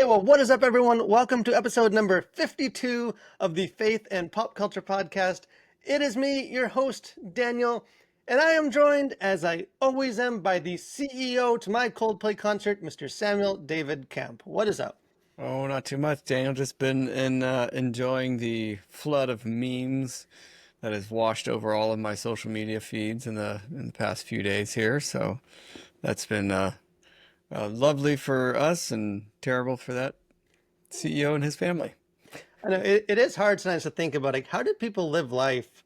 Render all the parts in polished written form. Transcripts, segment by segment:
Hey, well, what is up, everyone? Welcome to episode number 52 of the Faith and Pop Culture Podcast. It is me, your host, Daniel, and I am joined, as I always am, by the CEO to my Coldplay concert, Mr. Samuel David Camp. What is up? Oh, not too much, Daniel. Just been enjoying the flood of memes that has washed over all of my social media feeds in the past few days here. So that's been lovely for us and terrible for that CEO and his family. I know it is hard sometimes to think about, like, how did people live life,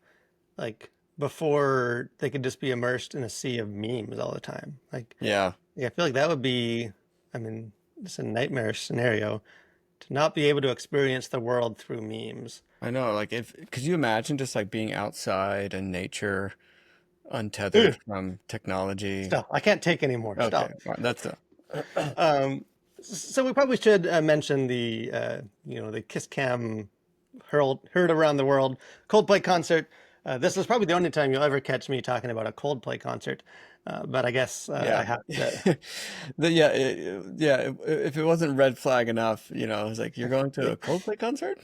like, before they could just be immersed in a sea of memes all the time? Yeah, I feel like that would be, I mean, it's a nightmare scenario to not be able to experience the world through memes. I know. Like, if could you imagine just like being outside in nature, untethered Ugh, from technology? stop. I can't take anymore. Okay, Stop. fine. That's a Um, so we probably should mention the Kiss Cam heard around the world Coldplay concert. This is probably the only time you'll ever catch me talking about a Coldplay concert. But I guess I Yeah. have to. If it wasn't red flag enough, it's like you're going to a Coldplay concert?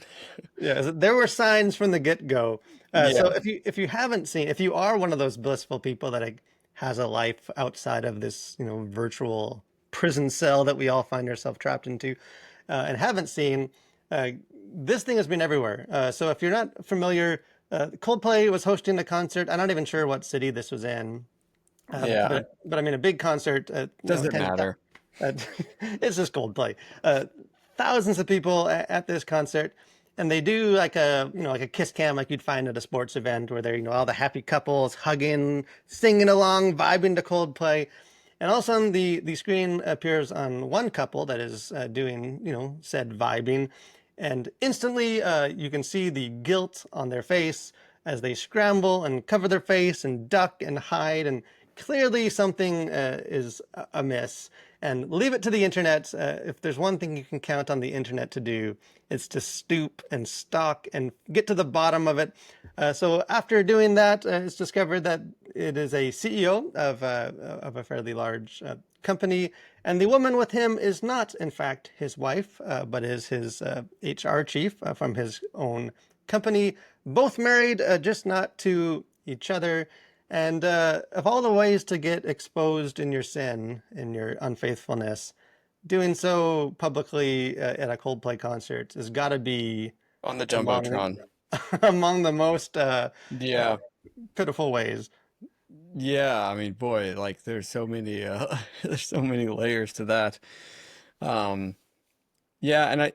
Yeah, there were signs from the get-go. So Yeah. if you haven't seen, if you are one of those blissful people that like, has a life outside of this, virtual prison cell that we all find ourselves trapped into, and haven't seen, uh, this thing has been everywhere. So if you're not familiar, Coldplay was hosting a concert. I'm not even sure what city this was in, Yeah. but I mean a big concert. Doesn't 10, matter. uh, it's just Coldplay. Thousands of people at this concert, and they do like a kiss cam like you'd find at a sports event where they're all the happy couples hugging, singing along, vibing to Coldplay. And all of a sudden, the screen appears on one couple that is doing, said vibing, and instantly you can see the guilt on their face as they scramble and cover their face and duck and hide, and clearly something is amiss. And leave it to the internet. If there's one thing you can count on the internet to do, it's to stoop and stalk and get to the bottom of it. So after doing that, it's discovered that it is a CEO of a fairly large company, and the woman with him is not, in fact, his wife, but is his HR chief from his own company. Both married, just not to each other. And of all the ways to get exposed in your sin, in your unfaithfulness, doing so publicly at a Coldplay concert has got to be On the among Jumbotron. among the most Yeah. pitiful ways. Yeah, I mean, boy, like there's so many there's so many layers to that. Um yeah, and I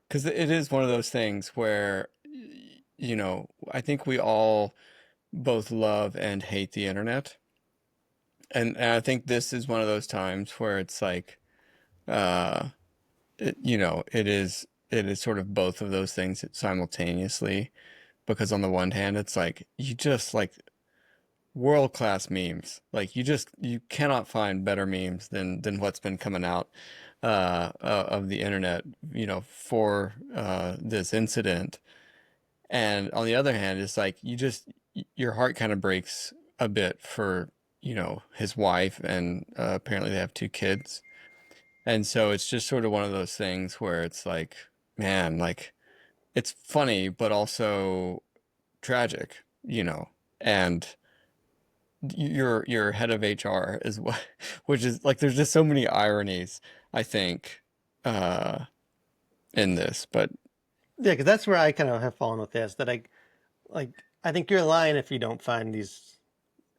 because it is one of those things where I think we all both love and hate the internet. And I think this is one of those times where it's like uh it is sort of both of those things simultaneously, because on the one hand it's like you just like world class memes, like you cannot find better memes than what's been coming out of the internet, for this incident. And on the other hand, it's like your heart kind of breaks a bit for his wife, and apparently they have two kids. And so it's just sort of one of those things where it's like, man, like it's funny, but also tragic, and your head of HR is what, which is like, there's just so many ironies, I think, uh, in this, but Yeah, because that's where I kind of have fallen with this. That like I think you're lying if you don't find these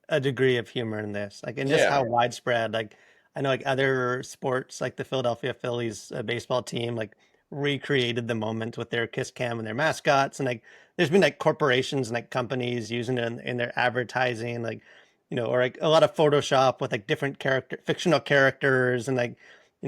a degree of humor in this, like, and just yeah, how widespread. Like, I know like other sports, like the Philadelphia Phillies baseball team, like recreated the moment with their kiss cam and their mascots, and like there's been like corporations and like companies using it in their advertising, like or like a lot of Photoshop with like different fictional characters, and like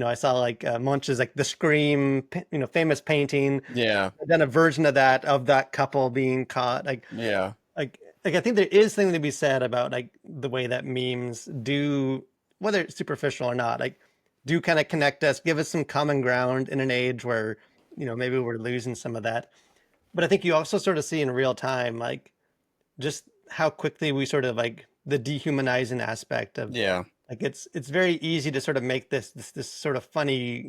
I saw like Munch's like the Scream, famous painting, yeah, done a version of that couple being caught, yeah, like I think there is something to be said about like the way that memes do, whether it's superficial or not, like do kind of connect us, give us some common ground in an age where, maybe we're losing some of that. But I think you also sort of see in real time, like just how quickly we sort of like the dehumanizing aspect of yeah. Like it's very easy to sort of make this sort of funny,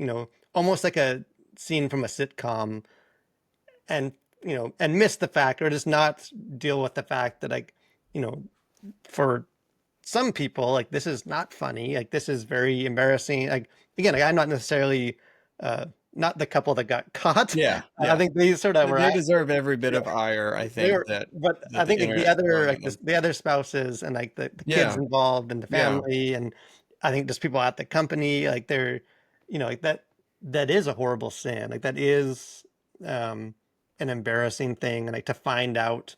almost like a scene from a sitcom, and and miss the fact, or just not deal with the fact that, like, you know, for some people, like, this is not funny. Like, this is very embarrassing. Like, again, like, I'm not necessarily uh not the couple that got caught. Yeah, I yeah. think they sort of were, They deserve every bit yeah, of ire, I they think, were, but I that the think, like, internet's throwing at them. the other spouses, and, like, the kids Yeah, involved, and the yeah, family, and I think just people at the company, like, they're, like, that is a horrible sin. Like, that is um an embarrassing thing, and, like, to find out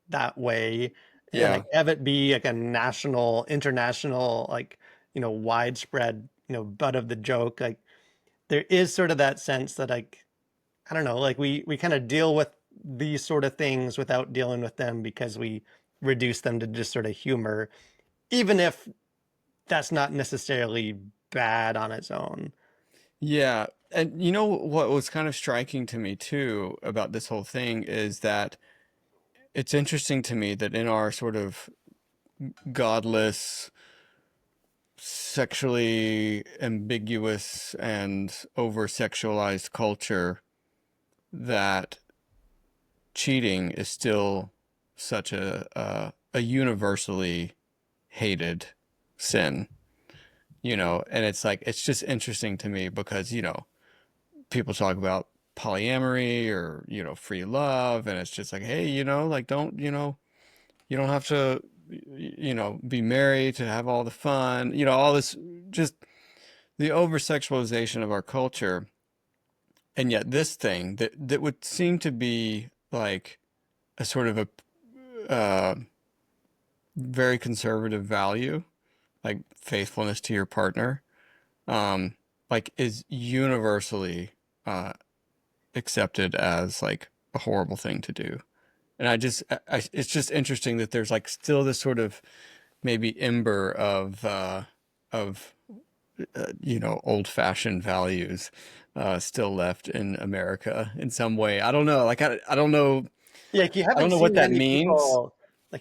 that way, and, yeah, like, have it be like a national, international, like, widespread, butt of the joke. Like, there is sort of that sense that, like, I don't know, like, we kind of deal with these sort of things without dealing with them, because we reduce them to just sort of humor, even if that's not necessarily bad on its own. yeah. And you know what was kind of striking to me too about this whole thing is that it's interesting to me that in our sort of godless, sexually ambiguous, and over-sexualized culture, that cheating is still such a universally hated sin, and it's like it's just interesting to me because, people talk about polyamory or, free love, and it's just like, hey, like don't, you don't have to, be married to have all the fun, all this, just the over sexualization of our culture. And yet this thing that would seem to be like a sort of a very conservative value, like faithfulness to your partner, um, like is universally uh, accepted as like a horrible thing to do. And it's just interesting that there's like still this sort of maybe ember of old-fashioned values still left in America in some way. I don't know. Like I don't know. Yeah, like, I don't know what that means.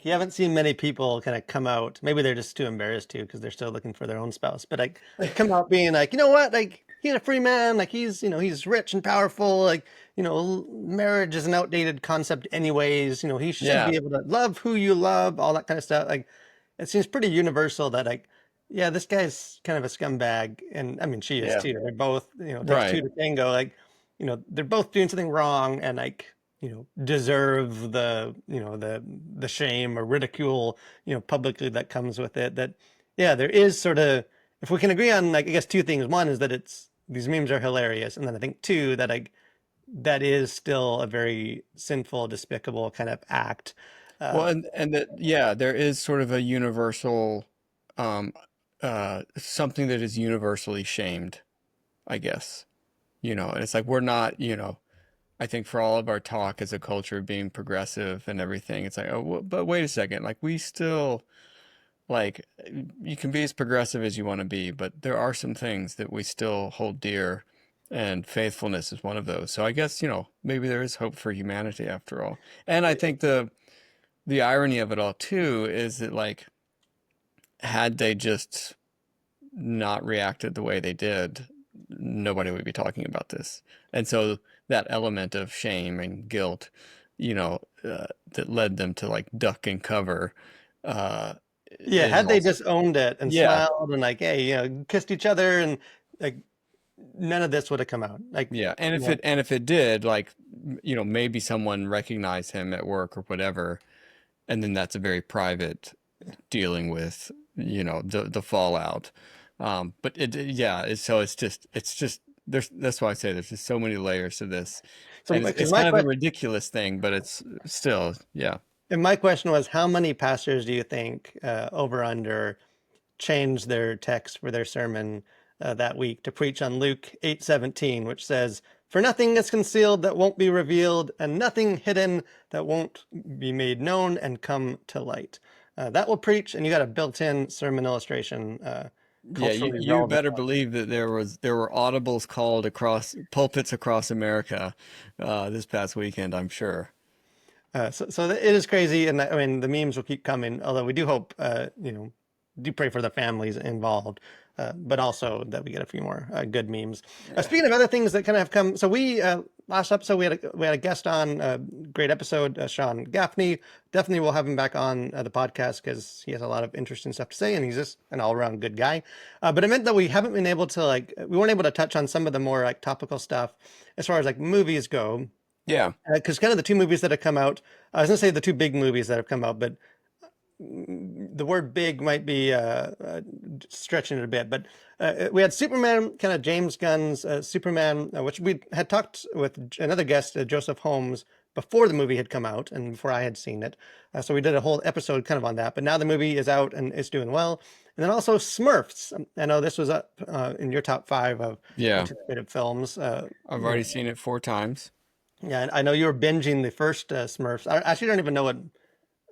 you haven't seen many people kind of come out. Maybe they're just too embarrassed to, because they're still looking for their own spouse. But, like, come out being like, you know what, like, he's a free man. Like, he's rich and powerful. Like, marriage is an outdated concept, anyways. He should Yeah. be able to love who you love, all that kind of stuff. Like, it seems pretty universal that, like, yeah, this guy's kind of a scumbag, and I mean, she is Yeah. too. They're both, takes two Right. to tango. Like, they're both doing something wrong, and, like, deserve the shame or ridicule, publicly, that comes with it. That, yeah, there is sort of, if we can agree on, like, I guess, two things. One is that it's these memes are hilarious, and then I think two, that, like, that is still a very sinful, despicable kind of act. Well, Uh, and that yeah, there is sort of a universal um something that is universally shamed, I guess. And it's like we're not, I think for all of our talk as a culture being progressive and everything, it's like, oh, but wait a second, like we still like you can be as progressive as you want to be, but there are some things that we still hold dear, and faithfulness is one of those. So I guess, maybe there is hope for humanity after all. And I think the irony of it all too is that like had they just not reacted the way they did, nobody would be talking about this. And so that element of shame and guilt, that led them to like duck and cover, uh, yeah, is had they also, just owned it and yeah, smiled and, like, hey, kissed each other, and, like, none of this would have come out. Like, yeah. And if it did, like, maybe someone recognized him at work or whatever, and then that's a very private dealing with, the fallout. But yeah, so it's just that's why I say there's just so many layers to this, so, and because it's my kind of a question. ridiculous thing, but it's still, yeah. And my question was, how many pastors do you think, over under, changed their text for their sermon that week to preach on Luke 8:17, which says, "For nothing is concealed that won't be revealed, and nothing hidden that won't be made known and come to light." That will preach, and you got a built-in sermon illustration, Yeah, culturally you relevant better one. believe that there were audibles called across pulpits across America this past weekend, I'm sure. So it is crazy, and I mean, the memes will keep coming. Although we do hope, do pray for the families involved, but also that we get a few more good memes. Yeah. Speaking of other things that kind of have come, so we last episode we had a guest on, great episode, Sean Gaffney. Definitely we'll have him back on the podcast because he has a lot of interesting stuff to say, and he's just an all around good guy. But it meant that we haven't been able to we weren't able to touch on some of the more like topical stuff as far as like movies go, Yeah. because kind of the two movies that have come out. I was gonna say the two big movies that have come out, but the word big might be stretching it a bit, but we had Superman, kind of James Gunn's Superman, which we had talked with another guest, Joseph Holmes, before the movie had come out and before I had seen it. So we did a whole episode kind of on that. But now the movie is out and it's doing well. And then also Smurfs. I know this was up in your top five of Yeah. anticipated films. I've already seen it 4 times. Yeah, and I know you were binging the first Smurfs. I actually don't even know what,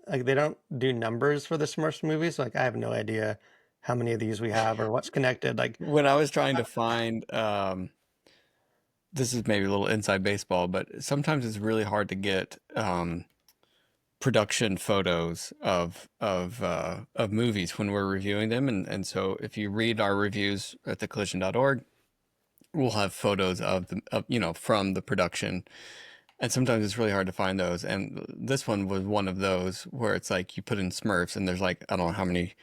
like, they don't do numbers for the Smurfs movies. Like, I have no idea how many of these we have or what's connected. Like, When I was trying to find, this is maybe a little inside baseball, but sometimes it's really hard to get production photos of movies when we're reviewing them, and so if you read our reviews at thecollision.org, we'll have photos from the production, and sometimes it's really hard to find those. And this one was one of those where it's like you put in Smurfs, and there's like I don't know how many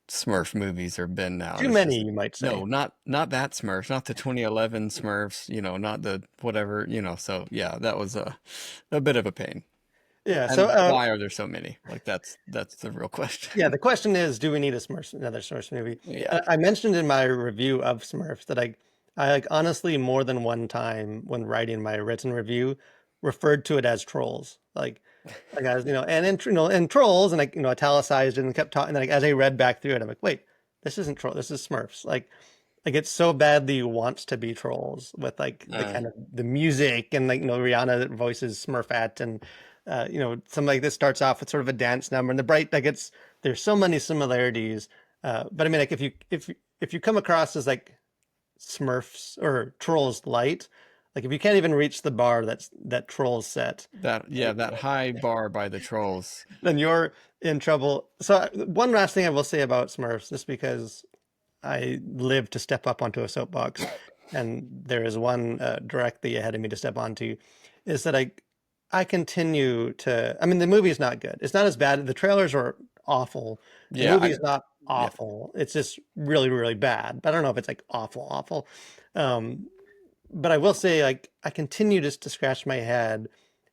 Smurf movies there have been now. too And it's many, just you might no, say. not that Smurfs, not the 2011 Smurfs, not the whatever, so yeah, that was a bit of a pain. Yeah. So, And why are there so many? Like that's the real yeah, question. the question is, do we need another Smurfs movie? Yeah. I mentioned in my review of Smurfs that I like honestly more than one time when writing my written review referred to it as trolls. Like I was, and in trolls and like, italicized it and kept talking. Like as I read back through it, I'm like, wait, this isn't troll. This is Smurfs. Like it so badly wants to be trolls with like the Uh, kind of the music and like Rihanna voices Smurfette and something like this starts off with sort of a dance number and the bright like there's so many similarities. But I mean like if you come across as like Smurfs or Trolls light, like if you can't even reach the bar that Trolls set, that high bar by the trolls. then you're in trouble. So one last thing I will say about Smurfs, just because I live to step up onto a soapbox, and there is one directly ahead of me to step onto, is that I continue to. I mean, the movie is not good. It's not as bad. The trailers are awful. The Yeah, movie is not yeah, awful. It's just really, really bad. But I don't know if it's like awful, awful. Um, but I will say, like, I continue just to scratch my head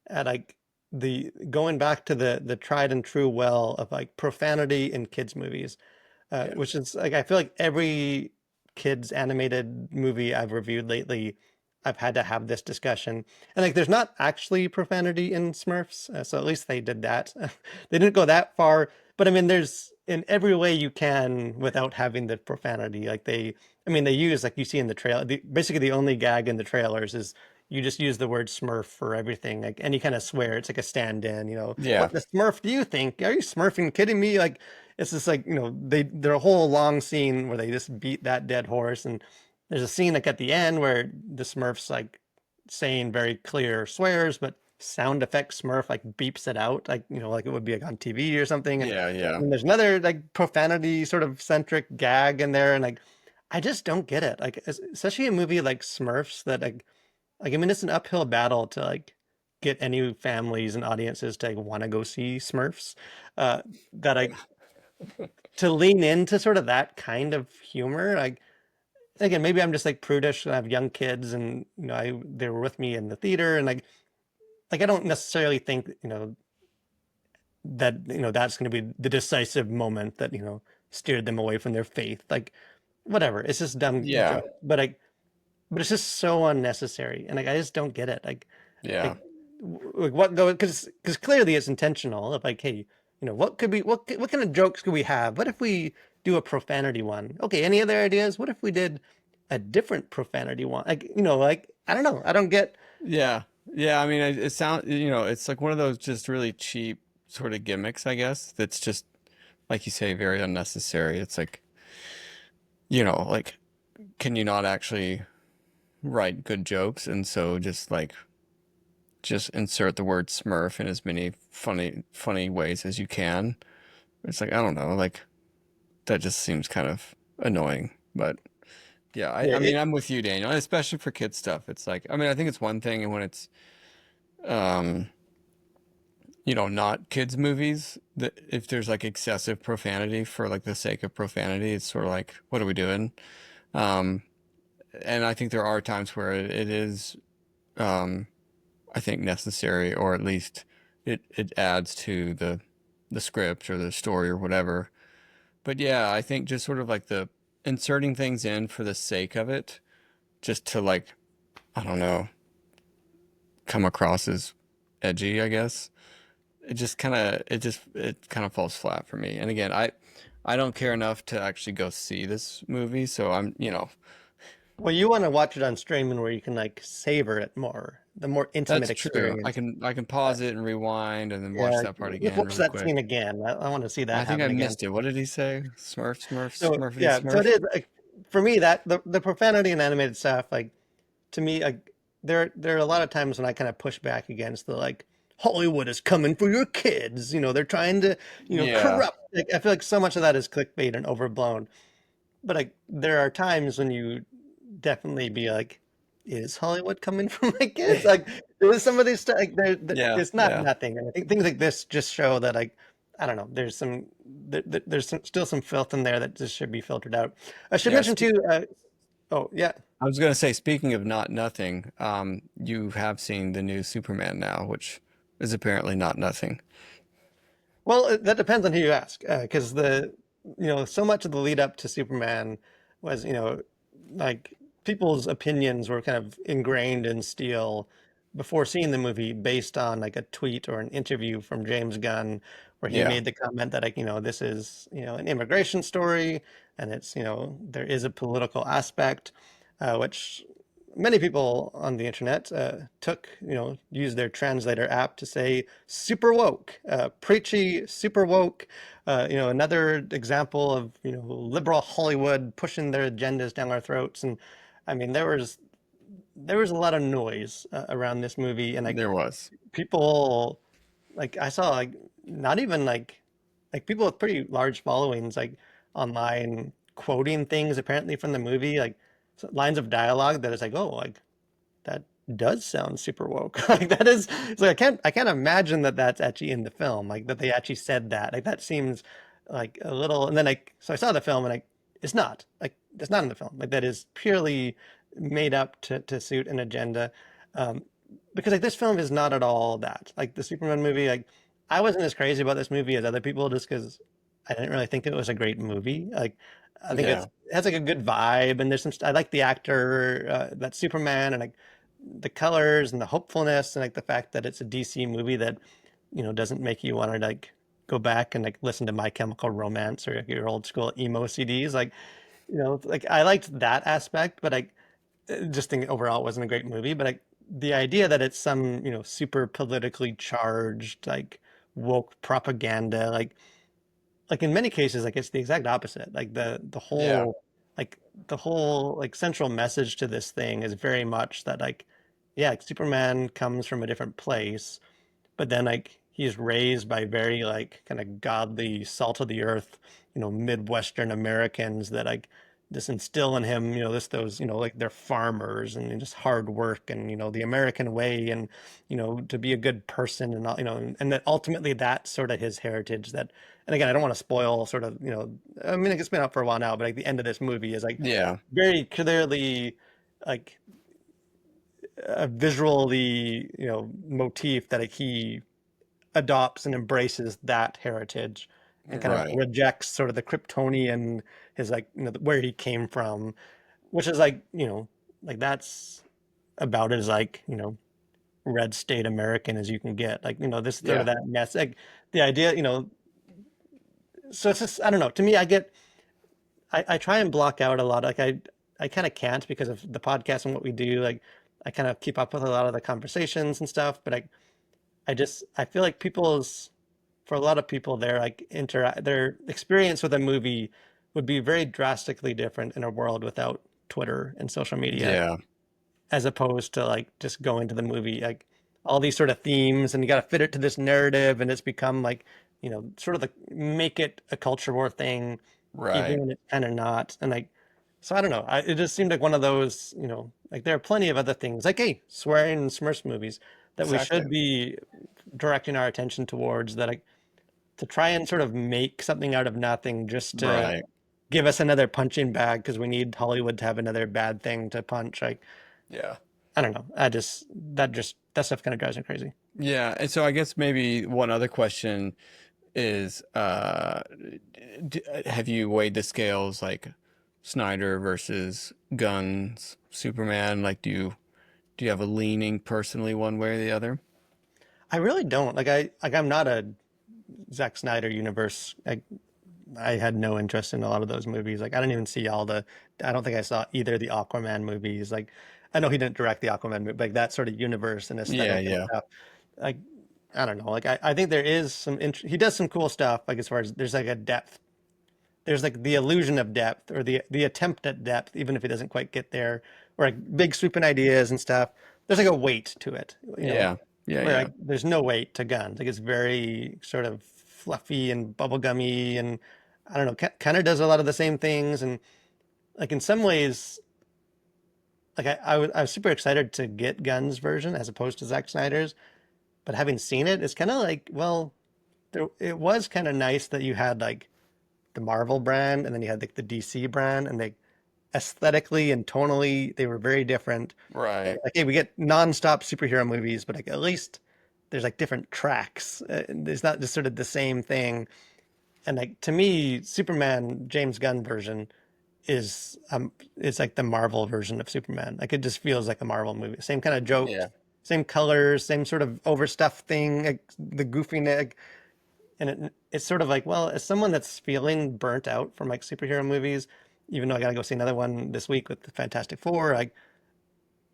at like the going back to the tried and true well of like profanity in kids' movies, yeah, which is like I feel like every kids animated movie I've reviewed lately, I've had to have this discussion. And like, there's not actually profanity in Smurfs, so at least they did that. They didn't go that far, but I mean, there's in every way you can without having the profanity. Like I mean, they use like you see in the trailer. Basically, the only gag in the trailers is you just use the word Smurf for everything, like any kind of swear. It's like a stand-in. yeah, What the Smurf do you think? Are you Smurfing kidding me? Like it's just like they're a whole long scene where they just beat that dead horse, and there's a scene like at the end where the Smurfs like saying very clear swears, but sound effect Smurf like beeps it out, like like it would be like on TV or something. And yeah, yeah, there's another like profanity sort of centric gag in there, and like I just don't get it. Like especially a movie like Smurfs that like I mean it's an uphill battle to like get any families and audiences to like want to go see Smurfs. That I to lean into sort of that kind of humor. Like again, maybe I'm just like prudish and I have young kids and they were with me in the theater and like I don't necessarily think, that that's going to be the decisive moment that, steered them away from their faith. Like whatever. It's just dumb yeah, joke. But it's just so unnecessary. And like I just don't get it. yeah, Like like what go because clearly it's intentional of like, hey, what could be what kind of jokes could we have? What if we do a profanity one? Okay, any other ideas? What if we did a different profanity one? Like, like I don't know. I don't get yeah, yeah. I mean, it sounds, it's like one of those just really cheap sort of gimmicks, I guess. That's just like you say, very unnecessary. It's like, like, can you not actually write good jokes? And so just insert the word Smurf in as many funny ways as you can. It's like, I don't know, like that just seems kind of annoying. But yeah, Yeah, I mean, I'm with you, Daniel, and especially for kid stuff. It's like, I mean, I think it's one thing when it's, um, not kids movies that if there's like excessive profanity for like the sake of profanity, it's sort of like, what are we doing? Um, and I think there are times where it is, um, I think necessary, or at least it adds to the script or the story or whatever. But yeah, I think just sort of like the inserting things in for the sake of it, just to like, I don't know, come across as edgy, I guess. It kind of falls flat for me. And again, I don't care enough to actually go see this movie, so well, you want to watch it on streaming where you can like savor it more, the more intimate that's true. I experience. can I can Uh, pause it and rewind and then watch yeah, that part let's again watch really that quick. scene again. I want to see And that I think I happen again. missed it. What did he say? Smurf, Smurf, So Smurfity yeah, so it Smurf? is like, for me that the profanity and animated stuff, like to me, like there are a lot of times when I kind of push back against the like Hollywood is coming for your kids. They're trying to Yeah. corrupt. Like, I feel like so much of that is clickbait and overblown. But like there are times when you definitely be like, is Hollywood coming for my kids? Like there's some of these stuff. Like Yeah, it's not yeah. nothing. And I think things like this just show that like I don't know. There's still some filth in there that just should be filtered out. I should Yeah, mention too. Oh yeah. I was gonna say, speaking of not nothing, you have seen the new Superman now, which is apparently not nothing. Well, that depends on who you ask, because so much of the lead up to Superman was, like people's opinions were kind of ingrained in steel before seeing the movie based on like a tweet or an interview from James Gunn where he Yeah, made the comment that like, this is, an immigration story and it's, there is a political aspect, which many people on the internet used their translator app to say super woke, preachy, super woke. Another example of liberal Hollywood pushing their agendas down our throats. And I mean, there was a lot of noise around this movie, and like there was. people, like I saw like not even like people with pretty large followings like online quoting things apparently from the movie, like lines of dialogue that is like, oh, like that does sound super woke. Like that is, it's like I can't imagine that that's actually in the film, like that they actually said that. Like that seems like a little. And then like so I saw the film and like it's not in the film. Like that is purely made up to suit an agenda. Um, because like this film is not at all that. Like the Superman movie, like I wasn't as crazy about this movie as other people just because I didn't really think it was a great movie. Like I think Yeah, it has like a good vibe and there's I like the actor that's Superman, and like the colors and the hopefulness and like the fact that it's a DC movie that doesn't make you want to like go back and like listen to My Chemical Romance or like, your old school emo CDs. Like like I liked that aspect, but I just think overall it wasn't a great movie. But like the idea that it's some super politically charged like woke propaganda, like in many cases like it's the exact opposite. Like the yeah, whole like central message to this thing is very much that like yeah, like Superman comes from a different place, but then like he's raised by very like kind of godly salt of the earth Midwestern Americans that like just instill in him this those like they're farmers and just hard work and the American way, and to be a good person and all, and that ultimately that's sort of his heritage. That, and again, I don't want to spoil sort of I mean it's been out for a while now, but like the end of this movie is like yeah, very clearly like a visually motif that like, he adopts and embraces that heritage and kind of right. rejects sort of the Kryptonian, his like where he came from, which is like like that's about as like red state American as you can get, like this sort of Yeah, that mess, like the idea so it's just I don't know, to me I try and block out a lot, like I kind of can't because of the podcast and what we do, like I kind of keep up with a lot of the conversations and stuff, but I feel like for a lot of people, their experience with a movie would be very drastically different in a world without Twitter and social media, yeah, as opposed to like just going to the movie, like all these sort of themes, and you got to fit it to this narrative, and it's become like sort of the make it a culture war thing. Right. even when it's kind of not. And like, so I don't know. It just seemed like one of those, like there are plenty of other things, like hey, swearing in Smurfs movies that we Exactly. should be directing our attention towards. That like to try and sort of make something out of nothing, just to Right. give us another punching bag because we need Hollywood to have another bad thing to punch. Like Yeah. I don't know. That stuff kind of drives me crazy. Yeah. And so I guess maybe one other question is have you weighed the scales like Snyder versus Gunn's Superman? Like do you have a leaning personally one way or the other? I really don't I'm not a Zack Snyder universe. I had no interest in a lot of those movies. Like I didn't even see all the. I don't think I saw either of the Aquaman movies. Like I know he didn't direct the Aquaman movie, but like that sort of universe and Yeah, aesthetic and yeah. stuff. Like I don't know. Like I think there is some. He does some cool stuff. Like as far as there's like a depth. There's like the illusion of depth or the attempt at depth, even if he doesn't quite get there, or like big sweeping ideas and stuff. There's like a weight to it. Yeah. Yeah, Where yeah. like there's no weight to Guns. Like it's very sort of fluffy and bubblegummy and I don't know, kind of does a lot of the same things and like in some ways, like I was super excited to get Guns version as opposed to Zack Snyder's, but having seen it, it's kind of like, well, it was kind of nice that you had like the Marvel brand and then you had like the DC brand and they aesthetically and tonally they were very different. Right. Like, hey, we get nonstop superhero movies, but like at least there's like different tracks. It's not just sort of the same thing. And like to me, Superman James Gunn version is it's like the Marvel version of Superman. Like it just feels like a Marvel movie. Same kind of jokes, Yeah. same colors, same sort of overstuffed thing, like the goofiness. And it's sort of like, well, as someone that's feeling burnt out from like superhero movies, even though I gotta go see another one this week with the Fantastic Four, like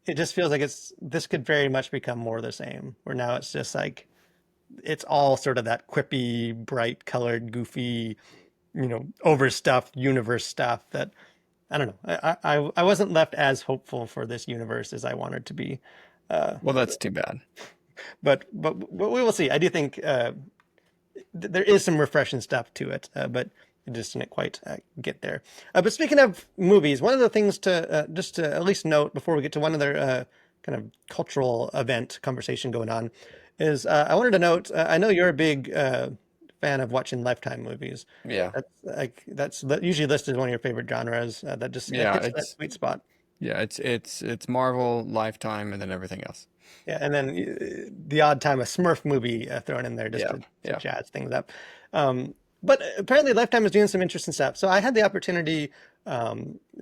it just feels like this could very much become more of the same. Where now it's just like it's all sort of that quippy, bright colored, goofy, overstuffed universe stuff that I don't know. I wasn't left as hopeful for this universe as I wanted to be. Uh, Well, that's too bad. but we will see. I do think there is some refreshing stuff to it, but it just didn't quite get there. But speaking of movies, one of the things to just to at least note before we get to one other kind of cultural event conversation going on is I wanted to note. I know you're a big fan of watching Lifetime movies. Yeah. That's usually listed as one of your favorite genres. That just it Yeah, hits that sweet spot. it's Marvel, Lifetime, and then everything else. Yeah, and then the odd time a Smurf movie thrown in there just Yeah. to Yeah. jazz things up. But apparently, Lifetime is doing some interesting stuff. So I had the opportunity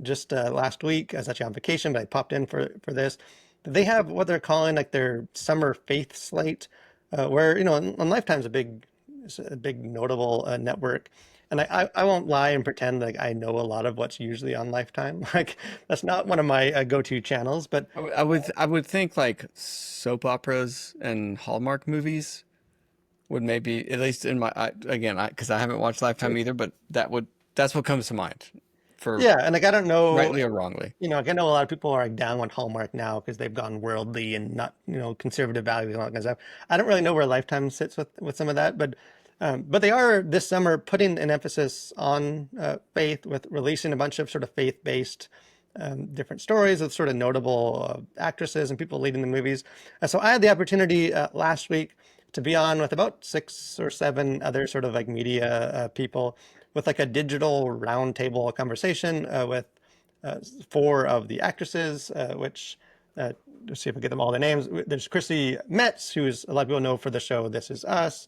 just last week. I was actually on vacation, but I popped in for this. They have what they're calling like their summer faith slate, where and Lifetime's it's a big notable network. And I won't lie and pretend like I know a lot of what's usually on Lifetime. Like that's not one of my go-to channels, but I would think like soap operas and Hallmark movies would maybe, at least in my again, because I haven't watched Lifetime either, but that's what comes to mind, for yeah, and like I don't know. rightly or wrongly. Like I know a lot of people are like down on Hallmark now because they've gone worldly and not, conservative values and all that kind of stuff. I don't really know where Lifetime sits with some of that, but they are this summer putting an emphasis on faith with releasing a bunch of sort of faith-based different stories of sort of notable actresses and people leading the movies. So I had the opportunity last week to be on with about 6 or 7 other sort of like media people with like a digital roundtable conversation with uh, 4 of the actresses, which let's see if I get them all their names. There's Chrissy Metz, who's a lot of people know for the show This Is Us.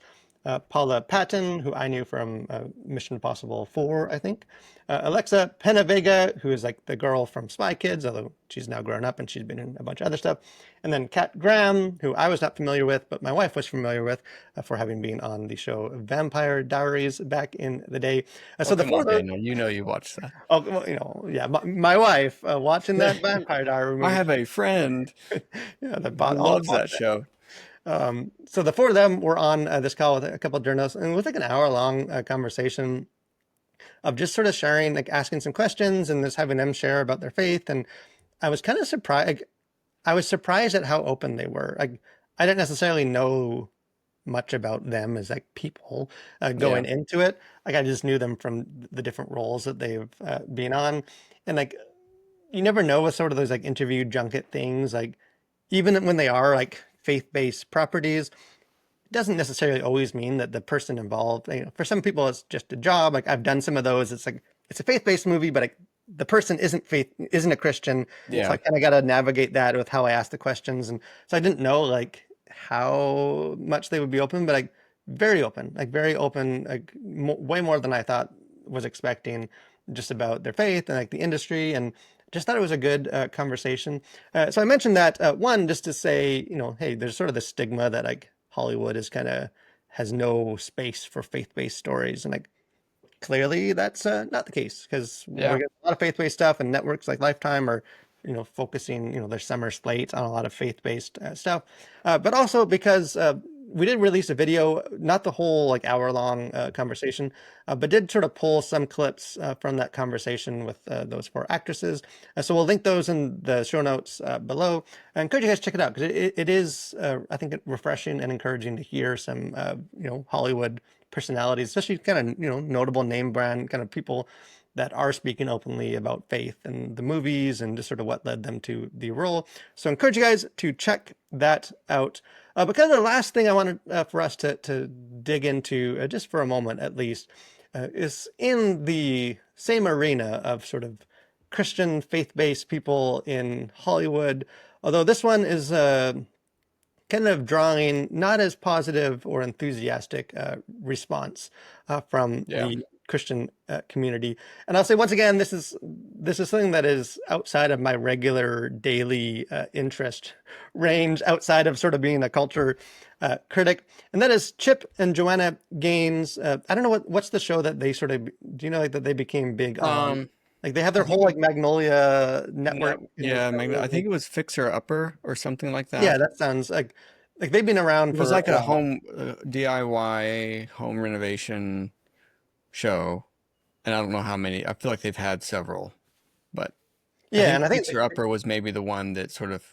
Paula Patton, who I knew from Mission Impossible 4, I think. Alexa Penavega, who is like the girl from Spy Kids, although she's now grown up and she's been in a bunch of other stuff. And then Kat Graham, who I was not familiar with, but my wife was familiar with for having been on the show Vampire Diaries back in the day. Oh, So the come four on, of those, Daniel. You know you watched that. oh, well, yeah, my wife watching that Vampire Diary I movie. have a friend Yeah, the who all the loves bought that show. so the 4 of them were on this call with a couple of journalists, and it was like an hour-long conversation of just sort of sharing, like asking some questions and just having them share about their faith. And I was kind of surprised. I was surprised at how open they were. Like I didn't necessarily know much about them as like people Yeah. going into it. Like I just knew them from the different roles that they've been on, and like you never know with sort of those like interview junket things. Like even when they are like faith-based properties, doesn't necessarily always mean that the person involved, for some people it's just a job. Like I've done some of those. It's like it's a faith-based movie, but the person isn't a Christian. So I Yeah. kind of got to navigate that with how I ask the questions. And so I didn't know like how much they would be open, but like very open, like way more than I thought was expecting just about their faith and like the industry, and just thought it was a good conversation. So I mentioned that one, just to say, hey, there's sort of the stigma that like Hollywood is kind of has no space for faith-based stories, and like clearly that's not the case, because we're Yeah. getting a lot of faith-based stuff, and networks like Lifetime are focusing their summer slate on a lot of faith-based stuff, but also because we did release a video, not the whole like hour-long conversation, but did sort of pull some clips from that conversation with those four actresses. So we'll link those in the show notes below. I encourage you guys to check it out, because it is I think refreshing and encouraging to hear some Hollywood personalities, especially kind of notable name brand kind of people that are speaking openly about faith and the movies and just sort of what led them to the role. So I encourage you guys to check that out. But kind of the last thing I wanted for us to dig into, just for a moment at least, is in the same arena of sort of Christian faith-based people in Hollywood. Although this one is kind of drawing not as positive or enthusiastic response from Yeah. the Christian community. And I'll say once again, this is something that is outside of my regular daily interest range, outside of sort of being a culture critic, and that is Chip and Joanna Gaines. I don't know what's the show that they sort of, do you know, like that they became big on? Um, Like they have I their whole think like Magnolia no, network and yeah, I shows. think it was Fixer Upper or something like Yeah, that. that sounds like they've been around It was for like a a while. home DIY home renovation show, and I don't know how many. I feel like they've had several, but I Yeah, think and I think Fixer Upper was maybe the one that sort of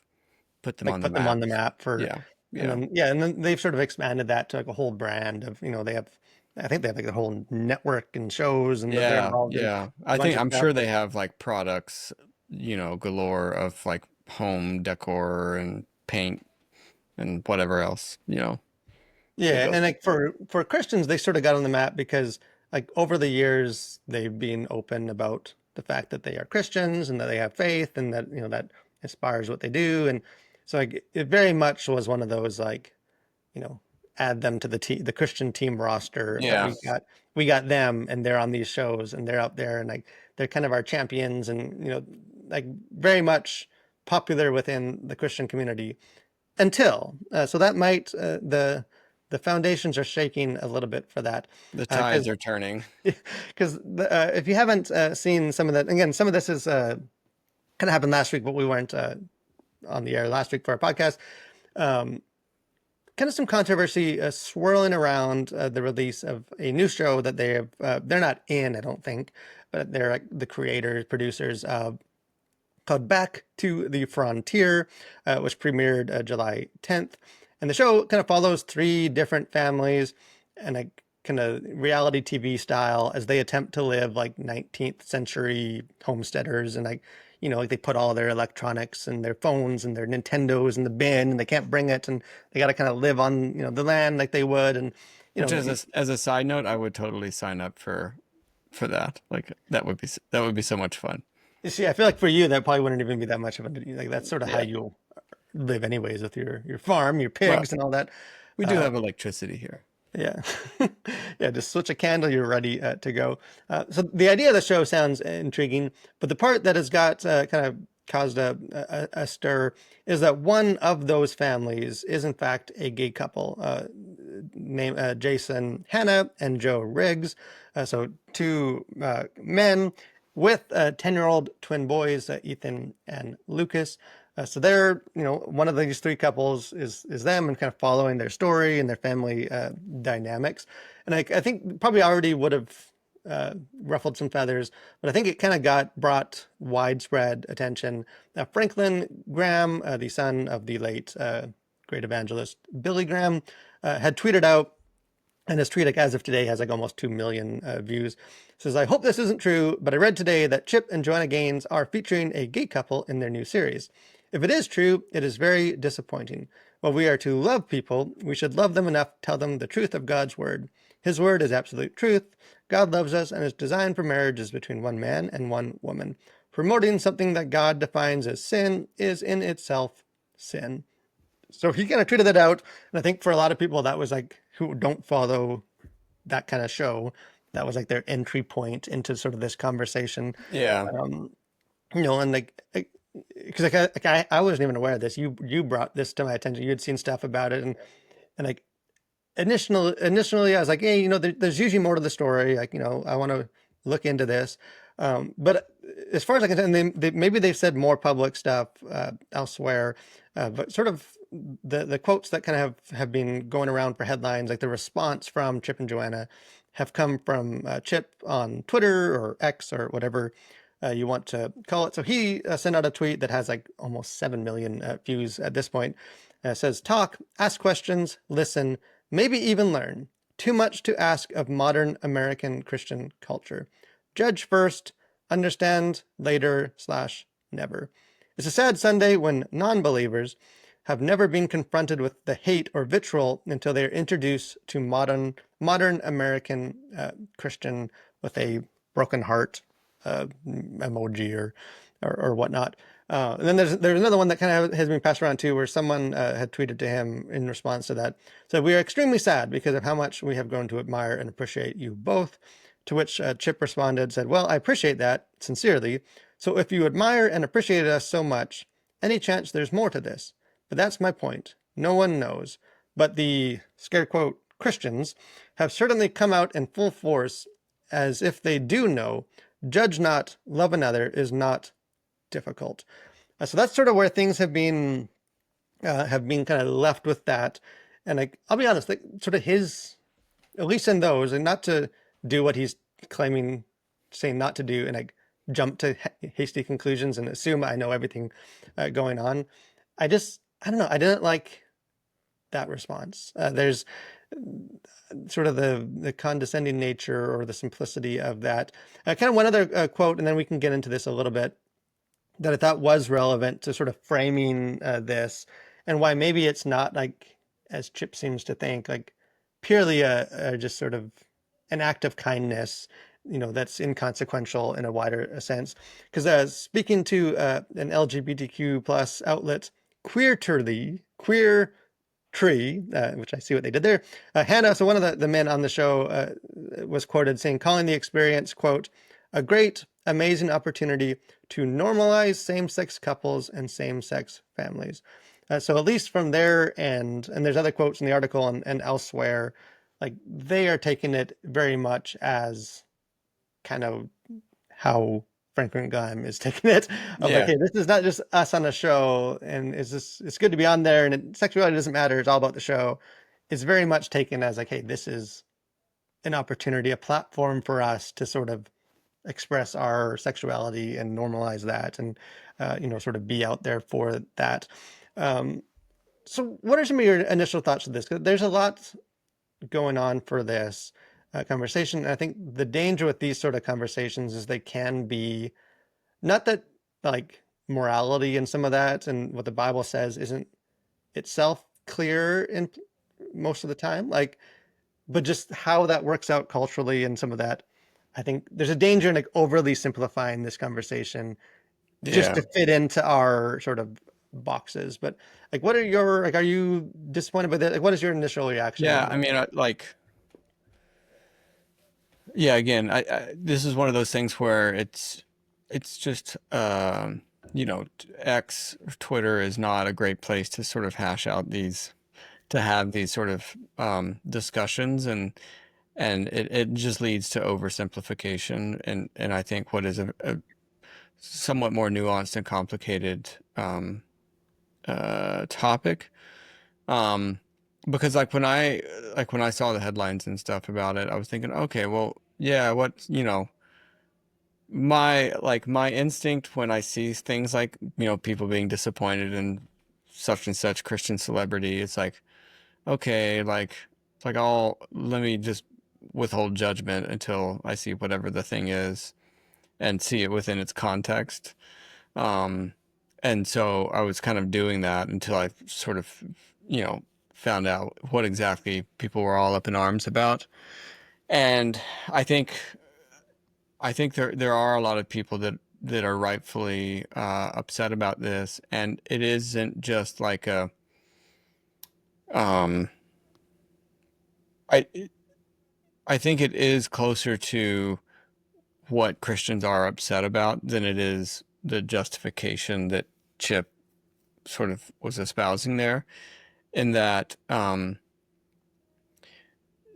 put them like on the put them on map. the map for, Yeah, and yeah, then yeah, and then they've sort of expanded that to like a whole brand of, they have, I think they have like a whole network and shows, and that they're yeah, involved in yeah. a I bunch think of I'm stuff. sure they have like products, galore of like home decor and paint and whatever else, that Yeah, goes and with like it. for Christians, they sort of got on the map because like over the years they've been open about the fact that they are Christians and that they have faith, and that that inspires what they do, and so like it very much was one of those like, you know, add them to the Christian team roster that Yeah, we got them, and they're on these shows, and they're out there, and like they're kind of our champions, and like very much popular within the Christian community until so that might the foundations are shaking a little bit for that, the tides because are turning. if you haven't seen some of that, again, some of this is kind of happened last week, but we weren't on the air last week for our podcast. um, Kind of some controversy swirling around the release of a new show that they have. They're not in, I don't think, but they're like the creators, producers, called Back to the Frontier, which premiered July 10th. And the show kind of follows three different families and a kind of reality TV style as they attempt to live like 19th century homesteaders, and like, like they put all their electronics and their phones and their Nintendos in the bin, and they can't bring it, and they got to kind of live on, the land like they would. And, you Which, know, as a side note, I would totally sign up for that. Like that would be so much fun. you see, I feel like for you, that probably wouldn't even be that much of a, like, that's sort of how Yeah. you live anyways, with your farm, your Well, pigs and all that. we do Uh, have electricity here. yeah. Yeah, just switch a candle, you're ready to go. So the idea of the show sounds intriguing, but the part that has got kind of caused a stir is that one of those families is in fact a gay couple, named Jason Hanna and Joe Riggs. So two men with 10-year-old twin boys, Ethan and Lucas. So they're, one of these three couples is them, and kind of following their story and their family dynamics. And I think probably already would have ruffled some feathers, but I think it kind of brought widespread attention. Franklin Graham, the son of the late great evangelist Billy Graham, had tweeted out, and his tweet, like as of today, has like almost 2 million views. Says, I hope this isn't true, but I read today that Chip and Joanna Gaines are featuring a gay couple in their new series. If it is true, it is very disappointing. While we are to love people, we should love them enough to tell them the truth of God's word. His word is absolute truth. God loves us, and his design for marriage is between one man and one woman. Promoting something that God defines as sin is in itself sin. So he kind of tweeted that out, and I think for a lot of people that was like who don't follow that kind of show, that was like their entry point into sort of this conversation. Yeah. Um, and like because I wasn't even aware of this. You brought this to my attention. You had seen stuff about it, and like initially I was like, hey, there's usually more to the story. Like, I want to look into this. But as far as I can tell, maybe they've said more public stuff elsewhere. But sort of the quotes that kind of have been going around for headlines, like the response from Chip and Joanna, have come from Chip on Twitter or X or whatever you want to call it. So he sent out a tweet that has like almost 7 million views at this point. Says, talk, ask questions, listen, maybe even learn. Too much to ask of modern American Christian culture. Judge first, understand later / never. It's a sad Sunday when non-believers have never been confronted with the hate or vitriol until they are introduced to modern American Christian with a broken heart emoji or whatnot. And then there's another one that kind of has been passed around too, where someone had tweeted to him in response to that. So we are extremely sad because of how much we have grown to admire and appreciate you both. To which Chip responded, said, well, I appreciate that sincerely. So if you admire and appreciate us so much, any chance there's more to this? But that's my point. No one knows. But the scare quote Christians have certainly come out in full force as if they do know. Judge not, love another is not difficult. So that's sort of where things have been kind of left with that. And I'll be honest, like sort of his, at least in those, and not to do what he's saying not to do, and like jump to hasty conclusions and assume I know everything going on. I don't know. I didn't like that response. There's sort of the condescending nature or the simplicity of that. Kind of one other quote, and then we can get into this a little bit, that I thought was relevant to sort of framing this, and why maybe it's not like, as Chip seems to think, like purely a just sort of an act of kindness, that's inconsequential in a wider sense. Because speaking to an LGBTQ plus outlet, Queer Tree, which I see what they did there. Hannah, so one of the men on the show, was quoted saying, calling the experience, quote, a great, amazing opportunity to normalize same-sex couples and same-sex families. So at least from their end, and there's other quotes in the article and elsewhere, like they are taking it very much as kind of how Franklin Graham is taking it, of like, Yeah. hey, this is not just us on a show, and it's good to be on there, and sexuality doesn't matter. It's all about the show. It's very much taken as like, hey, this is an opportunity, a platform for us to sort of express our sexuality and normalize that, and sort of be out there for that. Um, so, what are some of your initial thoughts of this? 'Cause there's a lot going on for this conversation. And I think the danger with these sort of conversations is they can be, not that like morality and some of that and what the Bible says isn't itself clear in most of the time, like, but just how that works out culturally and some of that. I think there's a danger in like overly simplifying this conversation just Yeah. to fit into our sort of boxes. But like, what are your, like, are you disappointed by that? Like, what is your initial reaction Yeah. on I this? mean, yeah, again, this is one of those things where it's just X, Twitter is not a great place to sort of hash out to have these sort of discussions, and it just leads to oversimplification, and I think what is a somewhat more nuanced and complicated topic. Um, because when I saw the headlines and stuff about it, I was thinking, okay, well, yeah, my instinct when I see things like, people being disappointed in such and such Christian celebrity, it's like, okay, like it's like I'll let me just withhold judgment until I see whatever the thing is and see it within its context. Um, and so I was kind of doing that until I sort of, you know, found out what exactly people were all up in arms about. And I think I think there are a lot of people that are rightfully upset about this, and it isn't just like a um I I think it is closer to what Christians are upset about than it is the justification that Chip sort of was espousing there. In that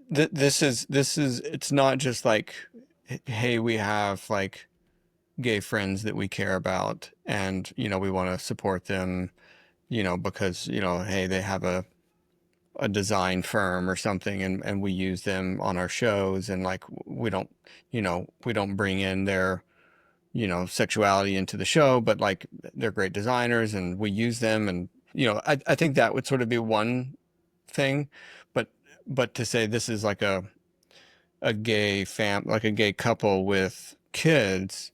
this is it's not just like, hey, we have like gay friends that we care about, and we want to support them, because hey, they have a design firm or something, and we use them on our shows, and like we don't bring in their sexuality into the show, but like they're great designers and we use them. And I think that would sort of be one thing, but to say this is like a gay like a gay couple with kids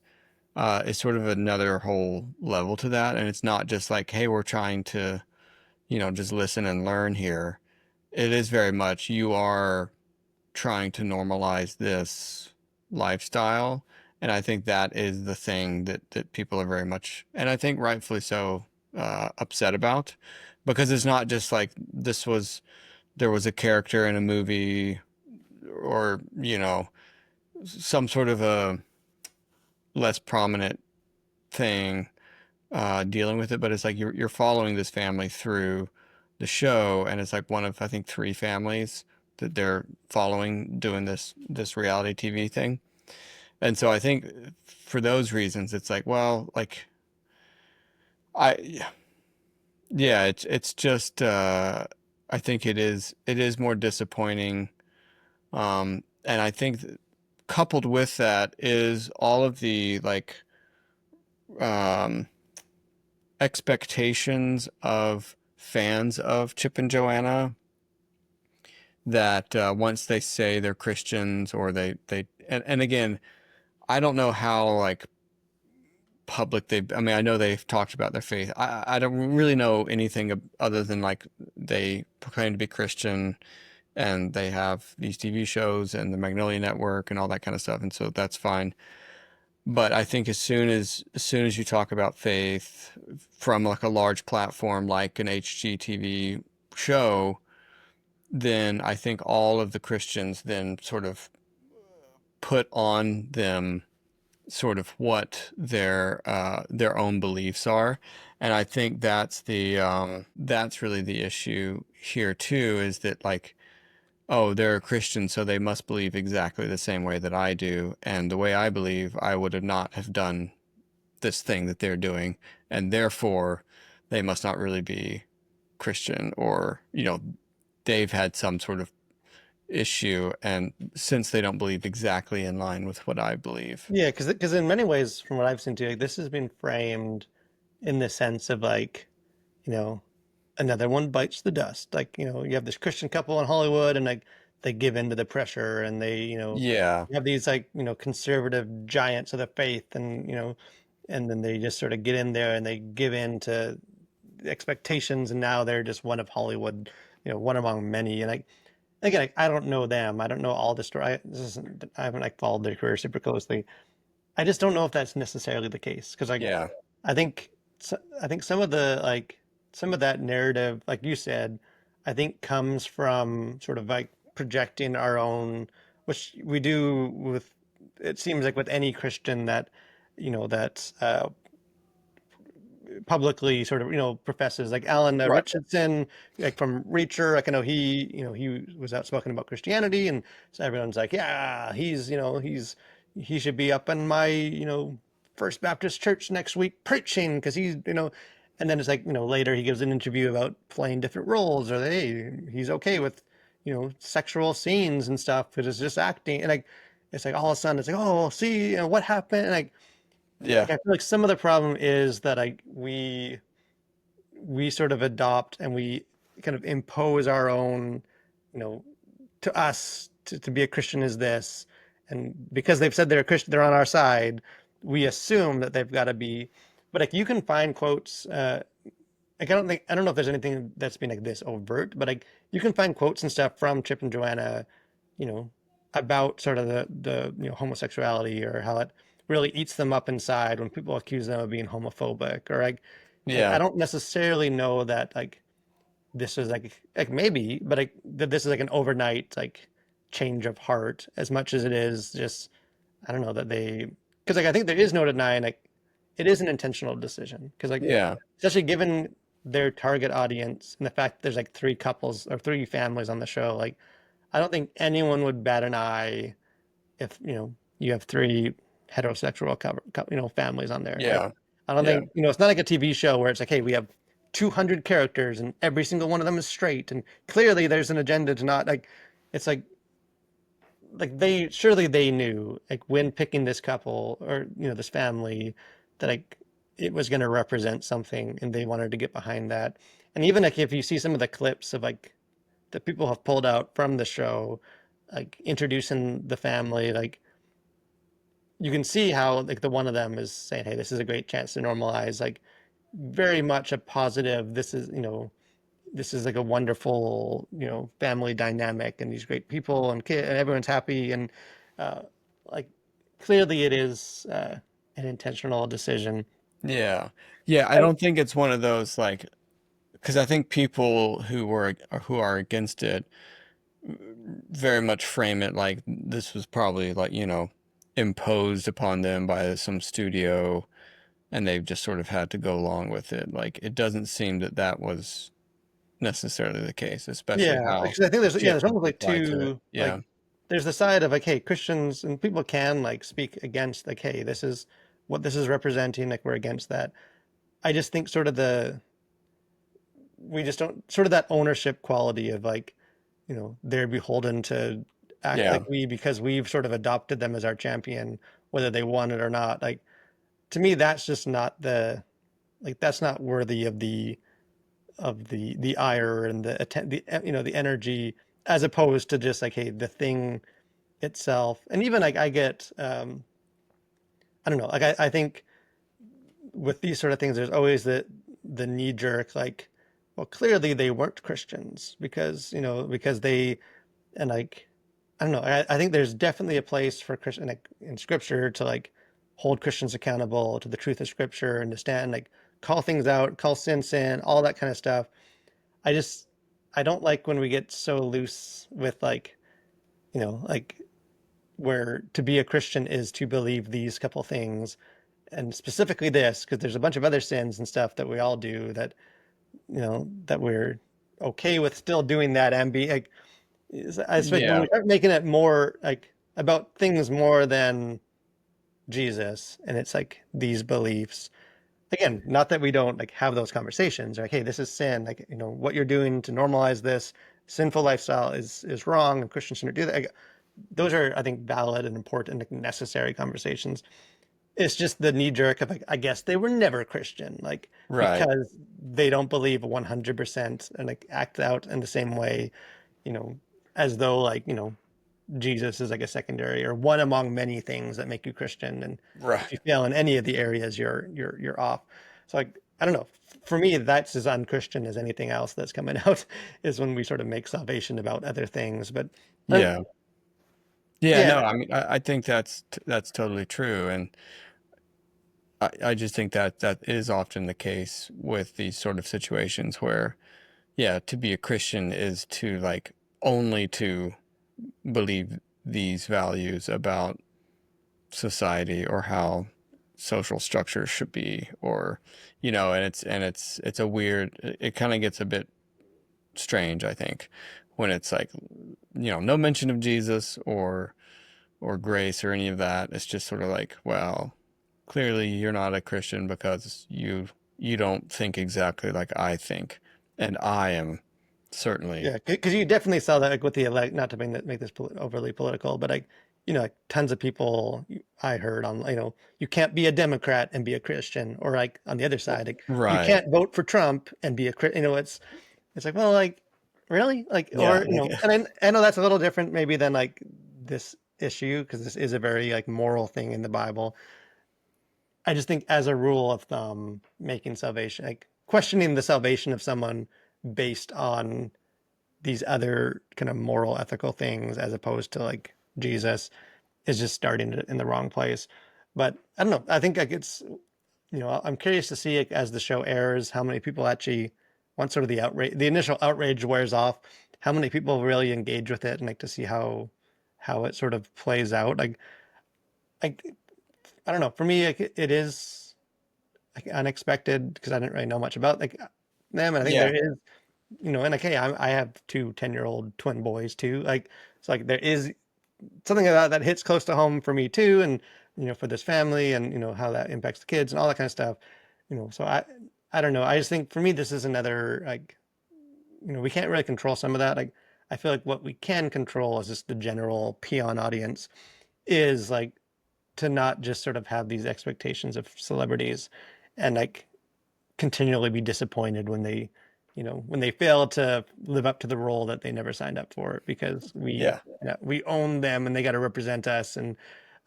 is sort of another whole level to that. And it's not just like, hey, we're trying to just listen and learn here. It is very much, you are trying to normalize this lifestyle. And I think that is the thing that people are very much, and I think rightfully so, upset about, because it's not just like there was a character in a movie, or some sort of a less prominent thing dealing with it, but it's like you're following this family through the show, and it's like one of, I think, three families that they're following doing this reality TV thing. And so I think for those reasons, it's like, well, like I yeah, it's just I think it is more disappointing. And I think coupled with that is all of the like um expectations of fans of Chip and Joanna, that once they say they're Christians, or and again, I don't know how like public they, I mean, I know they've talked about their faith. I don't really know anything other than like they proclaim to be Christian, and they have these TV shows and the Magnolia Network and all that kind of stuff, and so that's fine. But I think as soon as you talk about faith from like a large platform like an HGTV show, then I think all of the Christians then sort of put on them sort of what their own beliefs are. And I think that's really the issue here too, is that like, oh, they're a Christian, so they must believe exactly the same way that I do, and the way I believe, I would have not have done this thing that they're doing, and therefore they must not really be Christian, or they've had some sort of issue, and since they don't believe exactly in line with what I believe. Yeah, because in many ways, from what I've seen too, like, this has been framed in the sense of like, you know, another one bites the dust. Like, you have this Christian couple in Hollywood, and like they give in to the pressure, and they, Yeah, you have these like, conservative giants of the faith, and and then they just sort of get in there and they give in to expectations, and now they're just one of Hollywood, one among many. And again, I don't know them. I don't know all the story. I haven't like followed their career super closely. I just don't know if that's necessarily the case, because like yeah, I think I think some of the like some of that narrative, like you said, I think comes from sort of like projecting our own, which we do with, it seems like with any Christian that that publicly sort of professes, like Alan right. Richardson, like from Reacher. Like I know he was outspoken about Christianity, and so everyone's like, yeah, he should be up in my First Baptist Church next week preaching, because he's. And then it's like later he gives an interview about playing different roles, or hey, he's okay with sexual scenes and stuff, but it's just acting. And like it's like all of a sudden it's like, oh, well, see, what happened. And Yeah, like I feel like some of the problem is that we sort of adopt, and we kind of impose our own, you know, to us to be a Christian is this, and because they've said they're a Christian, they're on our side. We assume that they've got to be, but like you can find quotes. Like I don't know if there's anything that's been like this overt, but like you can find quotes and stuff from Chip and Joanna, you know, about sort of the homosexuality or how it really eats them up inside when people accuse them of being homophobic or like I Yeah. don't necessarily know that like this is like maybe, but like that this is like an overnight like change of heart as much as it is just I don't know that they because like I think there is no denying like it is an intentional decision because like Yeah. especially given their target audience and the fact that there's like three couples or three families on the show like I don't think anyone would bat an eye if you have three heterosexual families on there like Yeah. I don't Yeah. think it's not like a TV show where it's like hey we have 200 characters and every single one of them is straight and clearly there's an agenda to not like it's like they surely they knew like when picking this couple or this family that like it was going to represent something and they wanted to get behind that and even like if you see some of the clips of like that people have pulled out from the show like introducing the family like you can see how like the one of them is saying hey this is a great chance to normalize like very much a positive this is this is like a wonderful family dynamic and these great people and kid and everyone's happy and uh, like clearly it is an intentional decision. Yeah. Yeah. I I, don't think it's one of those like, because I think people who are against it very much frame it like this was probably like, imposed upon them by some studio and they've just sort of had to go along with it. Like it doesn't seem that that was necessarily the case, especially yeah, how because I think Chip there's almost like replied to it. two like Yeah. there's the side of like hey Christians and people can like speak against like hey this is what this is representing like we're against that. I just think sort of the we just don't sort of that ownership quality of like they're beholden to act Yeah. like we because we've sort of adopted them as our champion whether they want it or not like to me that's just not the like that's not worthy of the ire and the energy as opposed to just like hey the thing itself and even like I get I don't know like I think with these sort of things there's always the knee jerk like well clearly they weren't Christians because they and like I don't know. I think there's definitely a place for Christian like, in Scripture to like hold Christians accountable to the truth of Scripture and to stand like call things out, call sin, all that kind of stuff. I just I don't like when we get so loose with like like where to be a Christian is to believe these couple things and specifically this because there's a bunch of other sins and stuff that we all do that that we're okay with still doing that and be like I expect when Yeah. we start making it more like about things more than Jesus, and it's like these beliefs. Again, not that we don't like have those conversations, like, hey, this is sin. Like, what you're doing to normalize this sinful lifestyle is wrong, and Christians shouldn't do that. Like, those are, I think, valid and important and necessary conversations. It's just the knee jerk of like, I guess they were never Christian, like Right. because they don't believe 100% and like act out in the same way, you know, as though like Jesus is like a secondary or one among many things that make you Christian. And if Right. you fail in any of the areas, you're off. So like I don't know. For me, that's as unchristian as anything else that's coming out is when we sort of make salvation about other things. But um, Yeah. Yeah, yeah, no, I mean, I think that's totally true, and I just think that that is often the case with these sort of situations where, yeah, to be a Christian is to like only to believe these values about society or how social structures should be, or and it's a weird. It kind of gets a bit strange, I think, when it's like, no mention of Jesus or grace or any of that. It's just sort of like, well, clearly you're not a Christian because you don't think exactly like I think, and I am certainly yeah, because you definitely saw that like with the elect. Not to make this overly political, but like like tons of people I heard on you can't be a Democrat and be a Christian, or like on the other side, like you right. can't vote for Trump and be a Christian. It's It's like, well, like, really? Like, Yeah, or, like and I know that's a little different maybe than like this issue, because this is a very like moral thing in the Bible. I just think as a rule of thumb, making salvation, like questioning the salvation of someone based on these other kind of moral, ethical things as opposed to like Jesus is just starting in the wrong place. But I don't know. I think like it's, I'm curious to see like, as the show airs, how many people actually, once sort of the initial outrage wears off, how many people really engage with it, and like to see how it sort of plays out. Like I don't know. For me, like, it is like unexpected because I didn't really know much about like them, and I think yeah, there is, and like, hey, I have two 10-year-old twin boys too. Like, it's like there is something about that hits close to home for me too, and for this family, and how that impacts the kids and all that kind of stuff. So I don't know. I just think for me this is another like, we can't really control some of that. Like, I feel like what we can control is just the general peon audience is like to not just sort of have these expectations of celebrities and like continually be disappointed when they fail to live up to the role that they never signed up for, because yeah, we own them and they got to represent us. And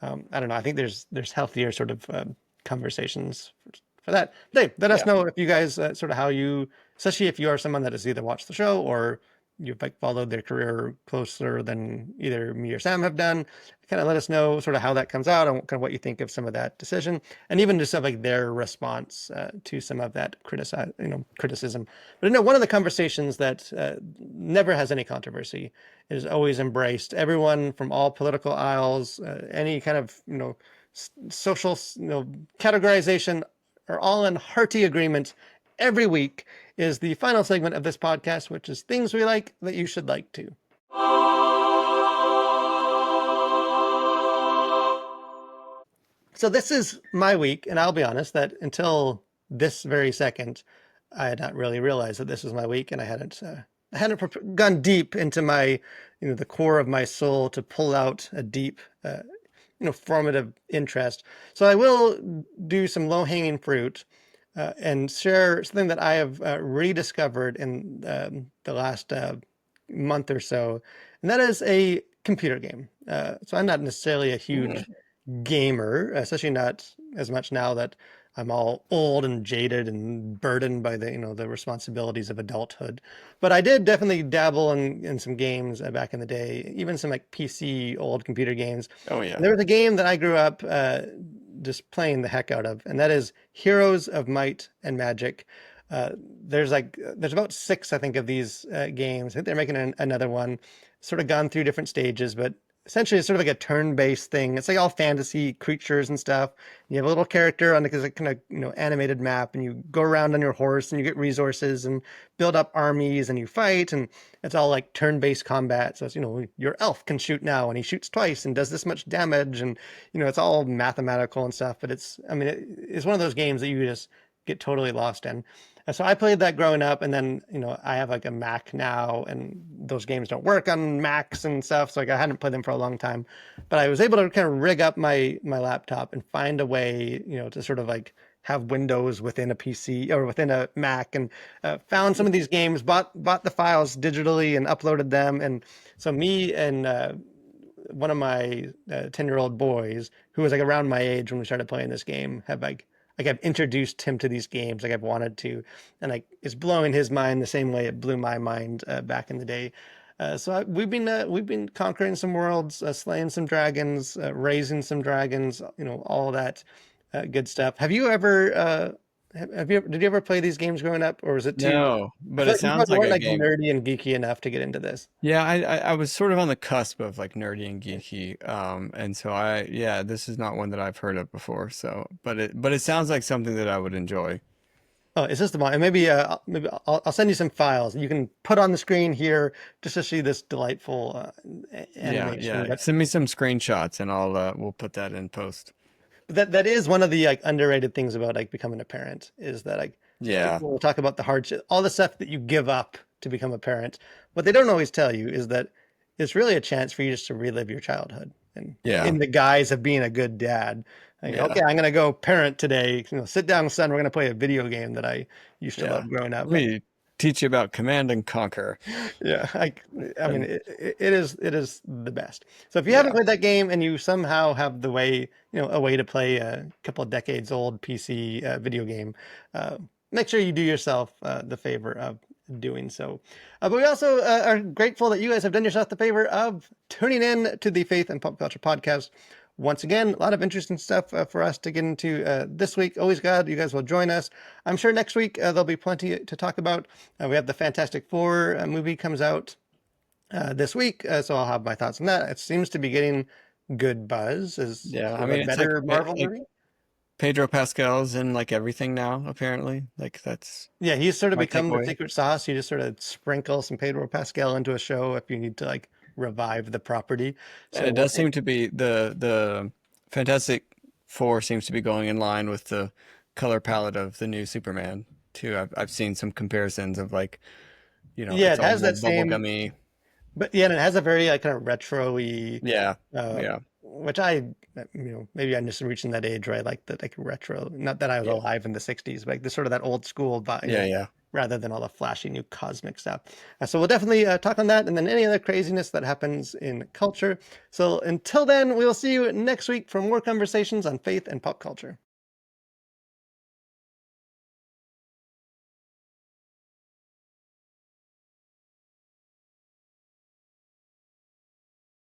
I don't know. I think there's healthier sort of conversations for that. Dave, let us yeah. know if you guys sort of how you, especially if you are someone that has either watched the show or you've like followed their career closer than either me or Sam have done. Kind of let us know sort of how that comes out and kind of what you think of some of that decision, and even just of like their response to some of that criticism. But one of the conversations that never has any controversy is always embraced. Everyone from all political aisles, any kind of social categorization, are all in hearty agreement every week. Is the final segment of this podcast, which is things we like that you should like too. So this is my week, and I'll be honest that until this very second, I had not really realized that this was my week, and I hadn't gone deep into my, the core of my soul to pull out a deep, formative interest. So I will do some low hanging fruit and share something that I have rediscovered in the last month or so, and that is a computer game. So I'm not necessarily a huge Mhm. gamer, especially not as much now that I'm all old and jaded and burdened by the responsibilities of adulthood. But I did definitely dabble in some games back in the day, even some like PC old computer games. Oh And yeah. there was a game that I grew up just playing the heck out of, and that is Heroes of Might and Magic. Uh, there's about six, I think, of these games. I think they're making another one. Sort of gone through different stages, but essentially it's sort of like a turn-based thing. It's like all fantasy creatures and stuff. You have a little character on like kind of animated map, and you go around on your horse and you get resources and build up armies and you fight, and it's all like turn-based combat. So it's your elf can shoot now and he shoots twice and does this much damage, and it's all mathematical and stuff. But it's one of those games that you just get totally lost in. And so I played that growing up, and then I have like a Mac now, and those games don't work on Macs and stuff, so like I hadn't played them for a long time. But I was able to kind of rig up my laptop and find a way, to sort of like have Windows within a PC or within a Mac, and found some of these games, bought the files digitally and uploaded them. And so me and one of my 10-year-old boys, who was like around my age when we started playing this game, have like I've introduced him to these games like I've wanted to, and like it's blowing his mind the same way it blew my mind back in the day. We've been conquering some worlds, slaying some dragons, raising some dragons, all that good stuff. Have you ever did you ever play these games growing up, or was it too? No, I but feel it like you sounds probably like weren't a like game. nerdy and geeky enough to get into this. Yeah, I was sort of on the cusp of like nerdy and geeky, and so yeah, this is not one that I've heard of before. So, but it sounds like something that I would enjoy. Oh, it's just the one. And maybe I'll send you some files you can put on the screen here just to see this delightful Yeah, animation. yeah. But Send me some screenshots and we'll put that in post. that is one of the like underrated things about like becoming a parent, is that like Yeah, people will talk about the hardship, all the stuff that you give up to become a parent. What they don't always tell you is that it's really a chance for you just to relive your childhood, and yeah, in the guise of being a good dad. Like, yeah. okay, I'm gonna go parent today. Sit down, son. We're gonna play a video game that I used to Yeah. love growing up. Wait. teach you about Command and Conquer. Yeah, I mean, And it is the best. So if you haven't yeah, played that game and you somehow have the way, a way to play a couple of decades old PC video game, uh, make sure you do yourself the favor of doing so. But we also are grateful that you guys have done yourself the favor of tuning in to the Faith and Pop Culture Podcast. Once again, a lot of interesting stuff for us to get into this week. Always glad you guys will join us. I'm sure next week there'll be plenty to talk about. We have the Fantastic Four movie comes out this week, so I'll have my thoughts on that. It seems to be getting good buzz. Is yeah. I a mean, it's like better Marvel like movie? Pedro Pascal's in like everything now, apparently. Like that's Yeah, he's sort of my become the takeaway. secret sauce. You just sort of sprinkle some Pedro Pascal into a show if you need to like revive the property. And it So does seem to be the Fantastic Four seems to be going in line with the color palette of the new Superman too. I've seen some comparisons of like, yeah, it's it all has more that same, bubblegummy. but yeah, and it has a very like kind of retro-y Yeah. uh, Yeah. which maybe I'm just reaching that age where I like the like retro. Not that I was Yeah. alive in the '60s, but like the sort of that old school, Yeah, yeah. rather than all the flashy new cosmic stuff. So we'll definitely talk on that, and then any other craziness that happens in culture. So until then, we'll see you next week for more conversations on faith and pop culture.